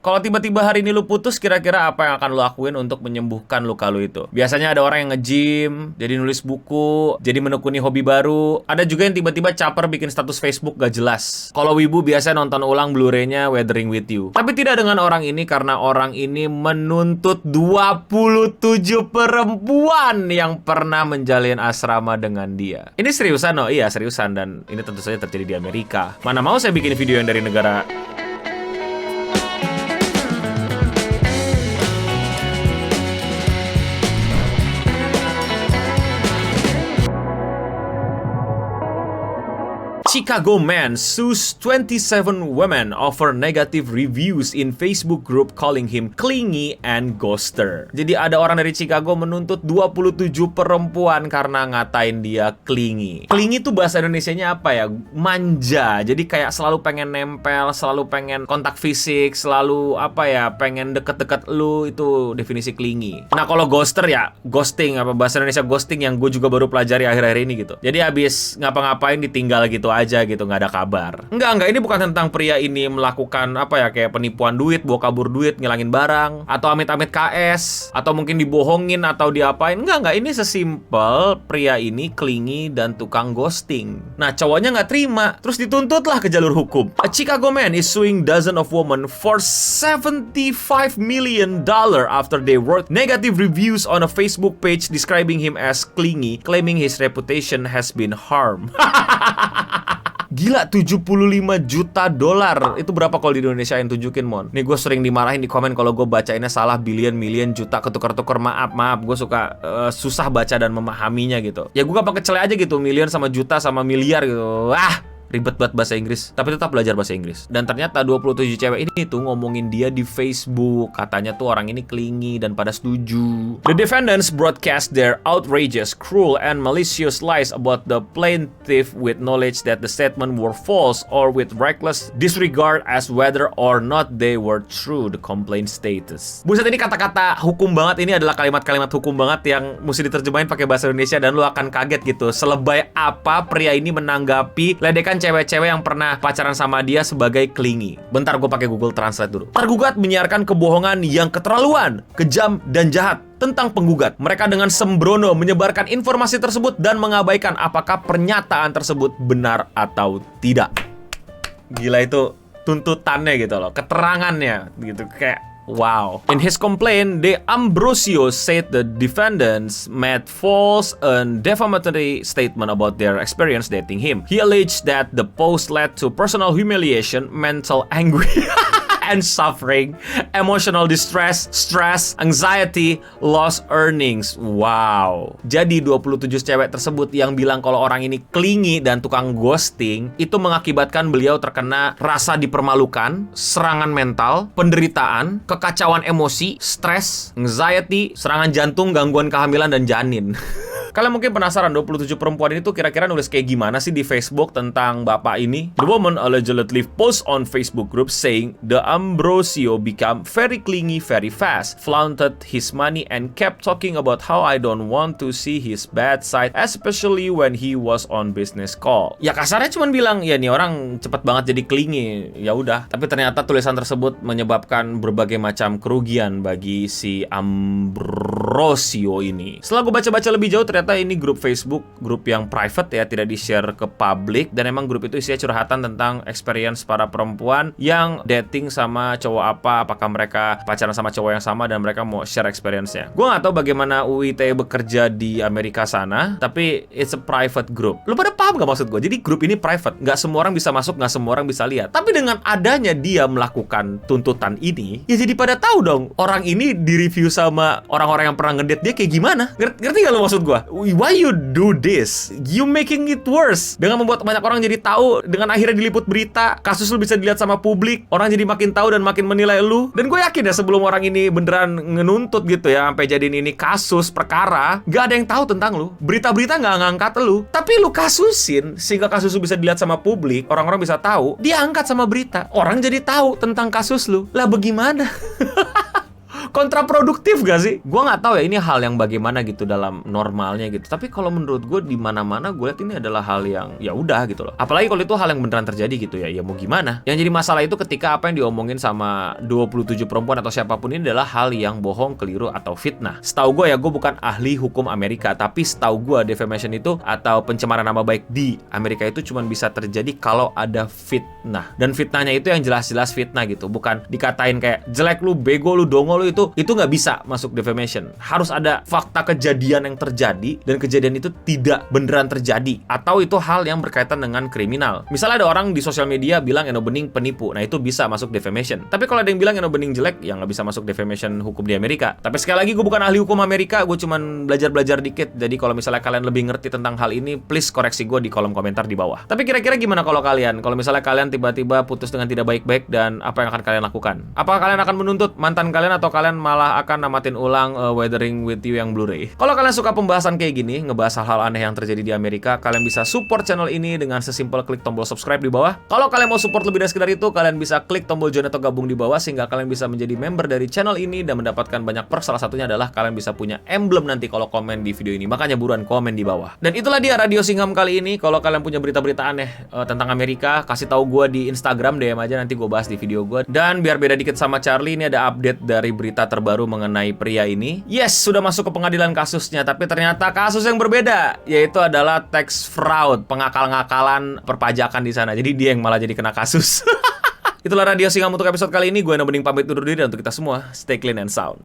Kalau tiba-tiba hari ini lu putus, kira-kira apa yang akan lu lakuin untuk menyembuhkan luka lu itu? Biasanya ada orang yang nge-gym, jadi nulis buku, jadi menekuni hobi baru. Ada juga yang tiba-tiba caper bikin status Facebook gak jelas. Kalau wibu biasanya nonton ulang Blu-ray-nya Weathering With You. Tapi tidak dengan orang ini, karena orang ini menuntut 27 perempuan yang pernah menjalin asrama dengan dia. Ini seriusan, oh iya seriusan, dan ini tentu saja terjadi di Amerika. Mana mau saya bikin video yang dari negara Chicago man sues 27 women over negative reviews in Facebook group calling him clingy and ghoster. Jadi ada orang dari Chicago menuntut 27 perempuan karena ngatain dia clingy. Clingy itu bahasa Indonesianya apa ya? Manja. Jadi kayak selalu pengen nempel, selalu pengen kontak fisik, selalu apa ya? Pengen deket-deket lu, itu definisi clingy. Nah kalau ghoster ya, ghosting, apa bahasa Indonesia ghosting yang gue juga baru pelajari akhir-akhir ini gitu. Jadi habis ngapa-ngapain ditinggal gitu aja gitu, nggak ada kabar. Enggak, ini bukan tentang pria ini melakukan apa ya, kayak penipuan duit, bawa kabur duit, ngilangin barang, atau amit-amit KS, atau mungkin dibohongin atau diapain. Enggak, ini sesimpel pria ini clingy dan tukang ghosting. Nah, cowoknya nggak terima, terus dituntutlah ke jalur hukum. A Chicago man is suing dozen of women for $75 million after they wrote negative reviews on a Facebook page describing him as clingy, claiming his reputation has been harmed. Gila, 75 juta dolar. Itu berapa kalau di Indonesia yang tunjukin, Mon? Nih gue sering dimarahin di komen kalau gue bacainnya salah, billion, million, juta, ketukar-tukar. Maaf. Gue suka susah baca dan memahaminya gitu. Ya gue gampang kecele aja gitu, million sama juta sama miliar gitu. Ribet banget bahasa Inggris, tapi tetap belajar bahasa Inggris. Dan ternyata 27 cewek ini tuh ngomongin dia di Facebook. Katanya tuh orang ini clingy dan pada setuju. The defendants broadcast their outrageous, cruel, and malicious lies about the plaintiff with knowledge that the statement were false or with reckless disregard as whether or not they were true, the complaint status. Buset, ini kata-kata hukum banget. Ini adalah kalimat-kalimat hukum banget yang mesti diterjemahin pakai bahasa Indonesia dan lu akan kaget gitu. Selebay apa pria ini menanggapi ledekan cewek-cewek yang pernah pacaran sama dia sebagai clingy. Bentar, gue pakai Google Translate dulu. Tergugat menyiarkan kebohongan yang keterlaluan, kejam, dan jahat tentang penggugat. Mereka dengan sembrono menyebarkan informasi tersebut dan mengabaikan apakah pernyataan tersebut benar atau tidak. Gila, itu tuntutannya gitu loh, keterangannya gitu, kayak wow. In his complaint, De Ambrosio said the defendants made false and defamatory statement about their experience dating him. He alleged that the post led to personal humiliation, mental anguish, and suffering, emotional distress, stress, anxiety, lost earnings. Wow. Jadi 27 cewek tersebut yang bilang kalau orang ini clingy dan tukang ghosting, itu mengakibatkan beliau terkena rasa dipermalukan, serangan mental, penderitaan, kekacauan emosi, stres, anxiety, serangan jantung, gangguan kehamilan, dan janin. Kalian mungkin penasaran 27 perempuan ini tuh kira-kira nulis kayak gimana sih di Facebook tentang bapak ini? The woman allegedly post on Facebook group saying the Ambrosio became very clingy very fast, flaunted his money and kept talking about how I don't want to see his bad side, especially when he was on business call. Ya kasarnya cuman bilang, ya nih orang cepet banget jadi clingy. Ya udah, tapi ternyata tulisan tersebut menyebabkan berbagai macam kerugian bagi si Ambrosio ini. Setelah gue baca-baca lebih jauh, ternyata ini grup Facebook, grup yang private ya, tidak di-share ke publik. Dan emang grup itu isinya curhatan tentang experience para perempuan yang dating sama cowok apa, apakah mereka pacaran sama cowok yang sama, dan mereka mau share experience-nya. Gue gak tahu bagaimana UIT bekerja di Amerika sana, tapi it's a private group. Lu pada paham gak maksud gue? Jadi grup ini private, gak semua orang bisa masuk, gak semua orang bisa lihat. Tapi dengan adanya dia melakukan tuntutan ini, ya jadi pada tahu dong orang ini di-review sama orang-orang yang pernah ngedate dia kayak gimana. Ngerti gak lu maksud gue? Why you do this? You making it worse. Dengan membuat banyak orang jadi tahu, dengan akhirnya diliput berita, kasus lu bisa dilihat sama publik, orang jadi makin tahu dan makin menilai lu. Dan gue yakin ya sebelum orang ini beneran ngenuntut gitu ya, sampai jadiin ini kasus perkara, gak ada yang tahu tentang lu. Berita-berita gak ngangkat lu, tapi lu kasusin sehingga kasus lu bisa dilihat sama publik, orang-orang bisa tahu, dia angkat sama berita, orang jadi tahu tentang kasus lu. Lah bagaimana? Kontraproduktif gak sih? Gue nggak tahu ya ini hal yang bagaimana gitu dalam normalnya gitu. Tapi kalau menurut gue di mana-mana gue lihat ini adalah hal yang ya udah gitu loh. Apalagi kalau itu hal yang beneran terjadi gitu ya. Ya mau gimana? Yang jadi masalah itu ketika apa yang diomongin sama 27 perempuan atau siapapun ini adalah hal yang bohong, keliru atau fitnah. Setahu gue ya, gue bukan ahli hukum Amerika, tapi setahu gue defamation itu atau pencemaran nama baik di Amerika itu cuma bisa terjadi kalau ada fitnah. Dan fitnahnya itu yang jelas-jelas fitnah gitu. Bukan dikatain kayak jelek lu, bego lu, dongo lu, itu nggak bisa masuk defamation. Harus ada fakta kejadian yang terjadi dan kejadian itu tidak beneran terjadi atau itu hal yang berkaitan dengan kriminal. Misalnya ada orang di sosial media bilang Eno Bening penipu, nah itu bisa masuk defamation. Tapi kalau ada yang bilang Eno Bening jelek, ya nggak bisa masuk defamation hukum di Amerika. Tapi sekali lagi gue bukan ahli hukum Amerika, gue cuman belajar-belajar dikit. Jadi kalau misalnya kalian lebih ngerti tentang hal ini, please koreksi gue di kolom komentar di bawah. Tapi kira-kira gimana kalau kalian? Kalau misalnya kalian tiba-tiba putus dengan tidak baik-baik, dan apa yang akan kalian lakukan? Apakah kalian akan menuntut mantan kalian atau kalian malah akan namatin ulang Weathering with You yang Blu-ray? Kalau kalian suka pembahasan kayak gini, ngebahas hal-hal aneh yang terjadi di Amerika, kalian bisa support channel ini dengan sesimpel klik tombol subscribe di bawah. Kalau kalian mau support lebih dari sekedar itu, kalian bisa klik tombol join atau gabung di bawah sehingga kalian bisa menjadi member dari channel ini dan mendapatkan banyak perk. Salah satunya adalah kalian bisa punya emblem nanti kalau komen di video ini. Makanya buruan komen di bawah. Dan itulah dia Radio Singham kali ini. Kalau kalian punya berita-berita aneh tentang Amerika, kasih tahu gue di Instagram, DM aja, nanti gue bahas di video gue. Dan biar beda dikit sama Charlie, ini ada update dari berita terbaru mengenai pria ini. Yes, sudah masuk ke pengadilan kasusnya, tapi ternyata kasus yang berbeda, yaitu adalah tax fraud, pengakal-ngakalan perpajakan di sana. Jadi dia yang malah jadi kena kasus. Itulah Radio Singham untuk episode kali ini. Gue Eno Bening pamit undur diri, dan untuk kita semua, stay clean and sound.